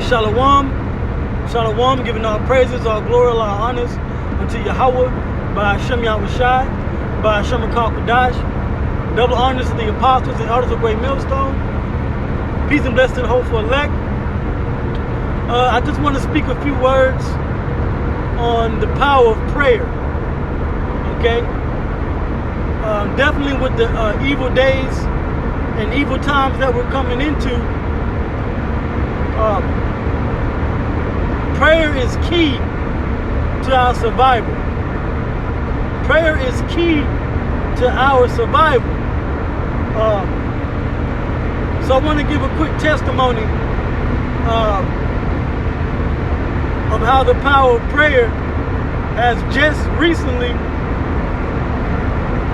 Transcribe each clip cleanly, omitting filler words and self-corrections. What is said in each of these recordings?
Shalom. Shalom, giving all praises, all glory, all honors unto Yahweh, by Hashem Yahushai, by Hashem Kadash. Double honors to the apostles and elders of Great Millstone. Peace and blessing to the hopeful elect. I just want to speak a few words on the power of prayer. Okay? Definitely with the evil days and evil times that we're coming into, prayer is key to our survival. Prayer is key to our survival. So I want to give a quick testimony of how the power of prayer has just recently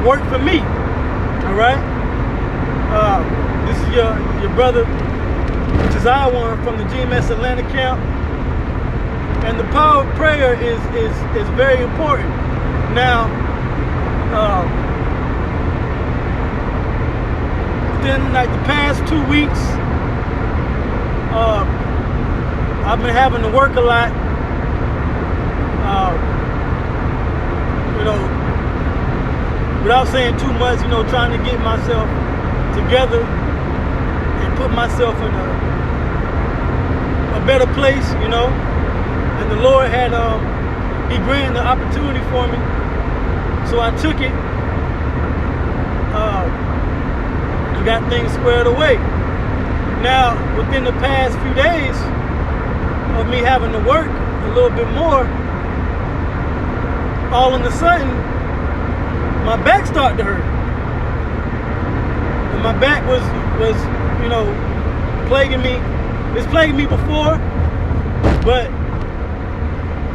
worked for me. All right. This is your brother Josiah Warren from the Gmsatl camp, and the power of prayer is very important. Now, within like the past 2 weeks, I've been having to work a lot. Without saying too much, trying to get myself together and put myself in a better place, And the Lord had, He granted the opportunity for me. So I took it, and got things squared away. Now, within the past few days of me having to work a little bit more, all of a sudden, my back started to hurt. And my back was plaguing me. It's plagued me before, but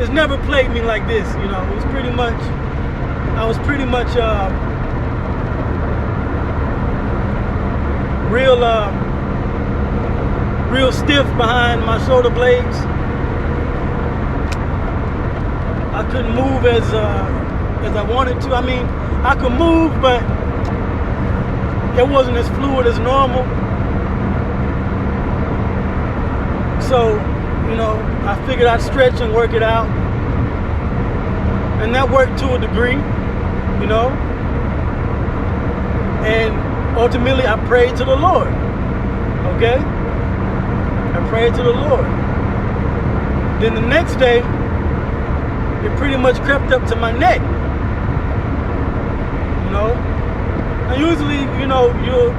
it's never plagued me like this. It was pretty much, I was pretty much real stiff behind my shoulder blades. I couldn't move as I wanted to. I mean, I could move, but it wasn't as fluid as normal. So, I figured I'd stretch and work it out. And that worked to a degree, And ultimately, I prayed to the Lord. Okay? I prayed to the Lord. Then the next day, it pretty much crept up to my neck. And usually, you'll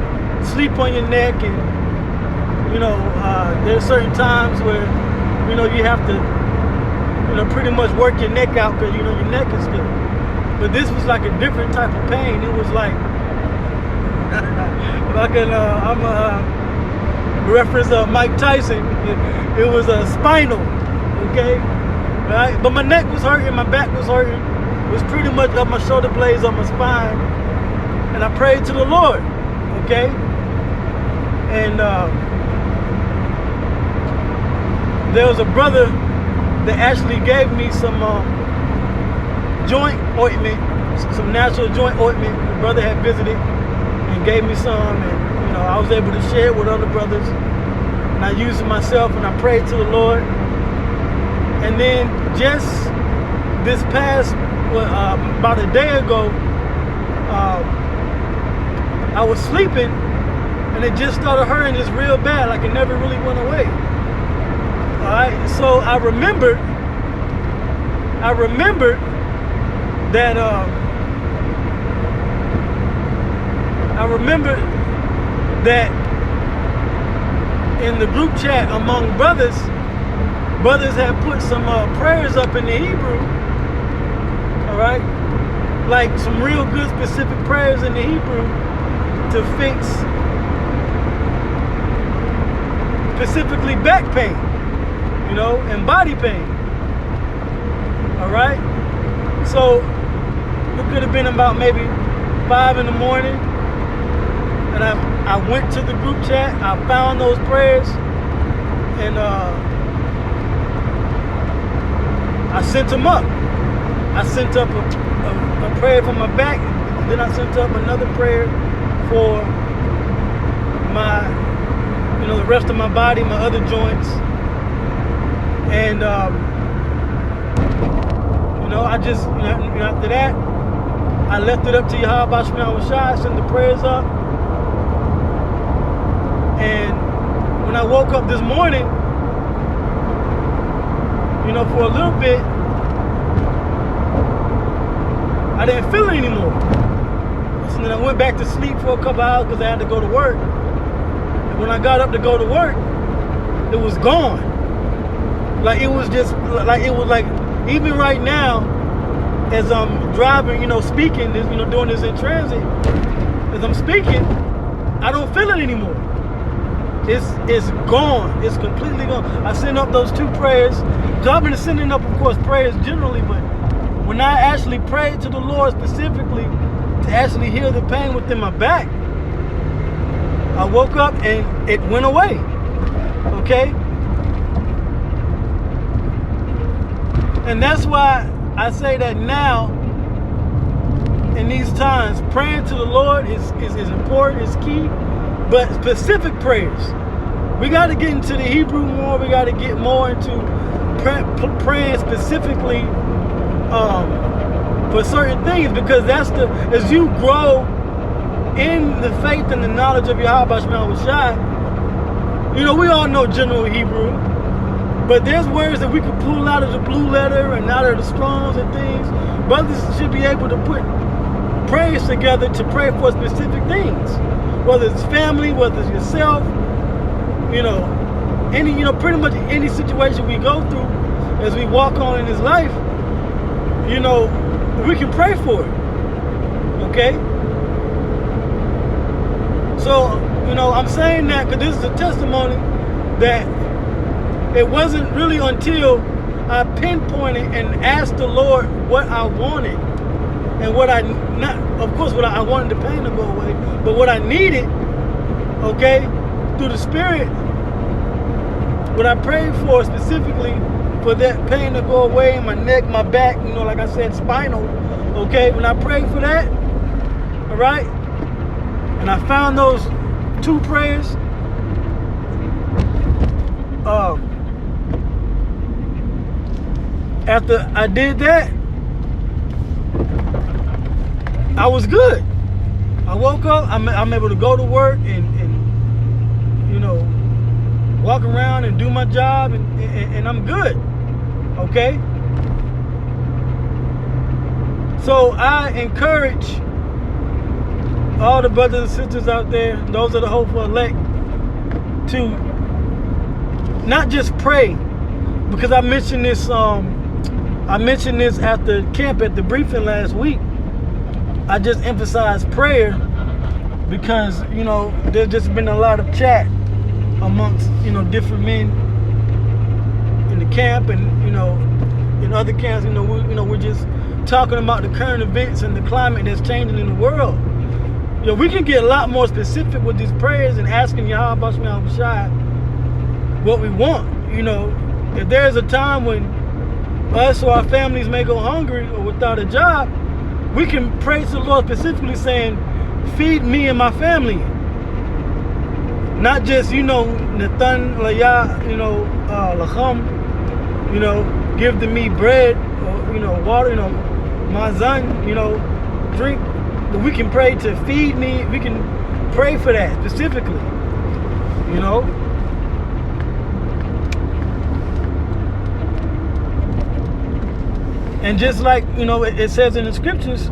sleep on your neck, and there's certain times where you have to pretty much work your neck out because your neck is stiff. But this was like a different type of pain. It was like I'm a reference of Mike Tyson. It was a spinal, okay? Right? But my neck was hurting, my back was hurting. It was pretty much up my shoulder blades, on my spine. And I prayed to the Lord, okay? And there was a brother that actually gave me some joint ointment, some natural joint ointment. The brother had visited and gave me some, and I was able to share it with other brothers. And I used it myself, and I prayed to the Lord. And then just this past, about a day ago, I was sleeping, and it just started hurting just real bad, like it never really went away. All right, so I remembered that in the group chat among brothers had put some prayers up in the Hebrew, all right, like some real good specific prayers in the Hebrew to fix specifically back pain, and body pain. All right. So it could have been about maybe 5 in the morning, and I went to the group chat. I found those prayers, and I sent them up. I sent up a prayer for my back. Then I sent up another prayer for my, the rest of my body, my other joints. And I just after that, I left it up to Yahweh Shemel Shai, sent the prayers up. And when I woke up this morning, for a little bit, I didn't feel it anymore. So then I went back to sleep for a couple hours because I had to go to work. And when I got up to go to work, it was gone. Like it was like even right now, as I'm driving, speaking, doing this in transit, as I'm speaking, I don't feel it anymore. It's gone. It's completely gone. I sent up those 2 prayers. So I've been sending up, of course, prayers generally, but when I actually prayed to the Lord specifically to actually heal the pain within my back, I woke up and it went away. Okay? And that's why I say that now, in these times, praying to the Lord is important, is key. But specific prayers, we got to get into the Hebrew more. We got to get more into praying specifically for certain things, because as you grow in the faith and the knowledge of Yahweh Shemel Shai, we all know general Hebrew, but there's words that we can pull out of the blue letter and out of the Strongs and things. Brothers should be able to put prayers together to pray for specific things. Whether it's family, whether it's yourself, pretty much any situation we go through as we walk on in this life, we can pray for it. Okay? So, I'm saying that because this is a testimony that it wasn't really until I pinpointed and asked the Lord what I wanted. And what I wanted the pain to go away, but what I needed, okay, through the Spirit, what I prayed for specifically for that pain to go away in my neck, my back, like I said, spinal, okay, when I prayed for that, all right, and I found those 2 prayers, after I did that, I was good. I woke up, I'm able to go to work and walk around and do my job and I'm good. Okay? So I encourage all the brothers and sisters out there, those of the hopeful elect, to not just pray, because I mentioned this at the camp at the briefing last week. I just emphasize prayer because, there's just been a lot of chat amongst, different men in the camp and, in other camps, we're just talking about the current events and the climate that's changing in the world. We can get a lot more specific with these prayers and asking Yahweh Shemel Shai what we want. If there's a time when us or our families may go hungry or without a job, we can pray to the Lord specifically saying, feed me and my family. Not just, Nathan, Laya, Lacham, give to me bread or, water, mazan, drink. But we can pray to feed me. We can pray for that specifically, And just like, it says in the scriptures,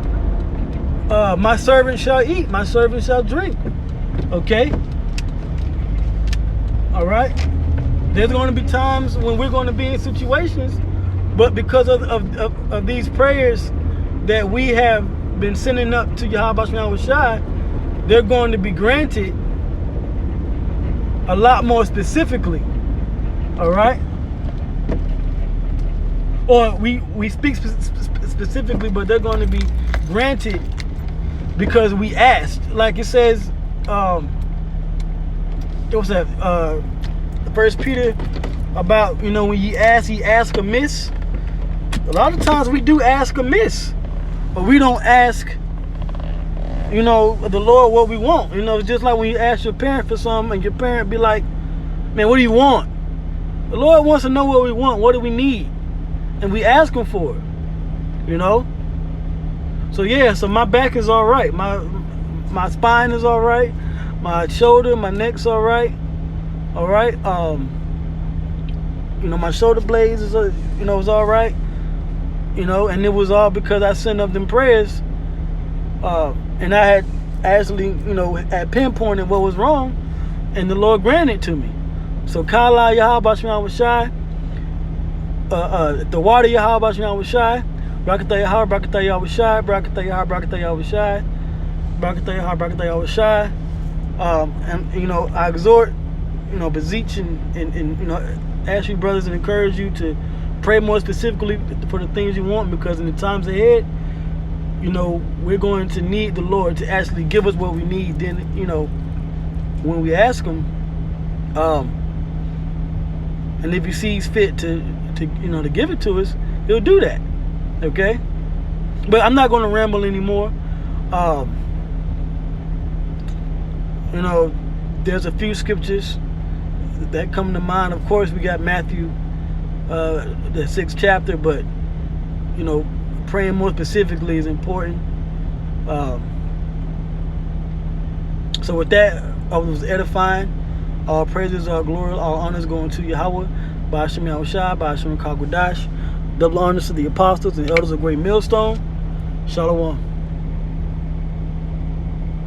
my servant shall eat, my servant shall drink. Okay? All right? There's going to be times when we're going to be in situations, but because of these prayers that we have been sending up to Yahweh Shemel Shai, they're going to be granted a lot more specifically. All right? Or we speak specifically, but they're going to be granted because we asked. Like it says, what's that? 1 Peter about, when he ask amiss. A lot of times we do ask amiss, but we don't ask, the Lord what we want. It's just like when you ask your parent for something and your parent be like, man, what do you want? The Lord wants to know what we want, what do we need, and we ask Him for it. You know. So yeah, so my back is all right. My spine is all right. My shoulder, my neck's all right. All right. You know, my shoulder blades is is all right. You know, and it was all because I sent up them prayers, and I had actually, had pinpointed what was wrong, and the Lord granted it to me. So Kala Yahweh Shema was shy. The water Yahweh Shema was shy. Brakatah Yahweh, Brakatah Yahweh shy. Brakatah Yahweh, Brakatah Yahweh shy. Brakatah Yahweh, Brakatah Yahweh shy. And I exhort, beseech and ask you brothers and encourage you to pray more specifically for the things you want, because in the times ahead, we're going to need the Lord to actually give us what we need. Then, when we ask Him, and if He sees fit to give it to us, He'll do that. Okay? But I'm not going to ramble anymore. There's a few scriptures that come to mind. Of course, we got Matthew, the 6th chapter, but praying more specifically is important. So with that, I was edifying. All praises, all glory, all honors going to Yahweh, Ba'ashem Yahushua, Ba'ashem Kagudash. Double honors to the apostles and elders of Great Millstone. Shalom.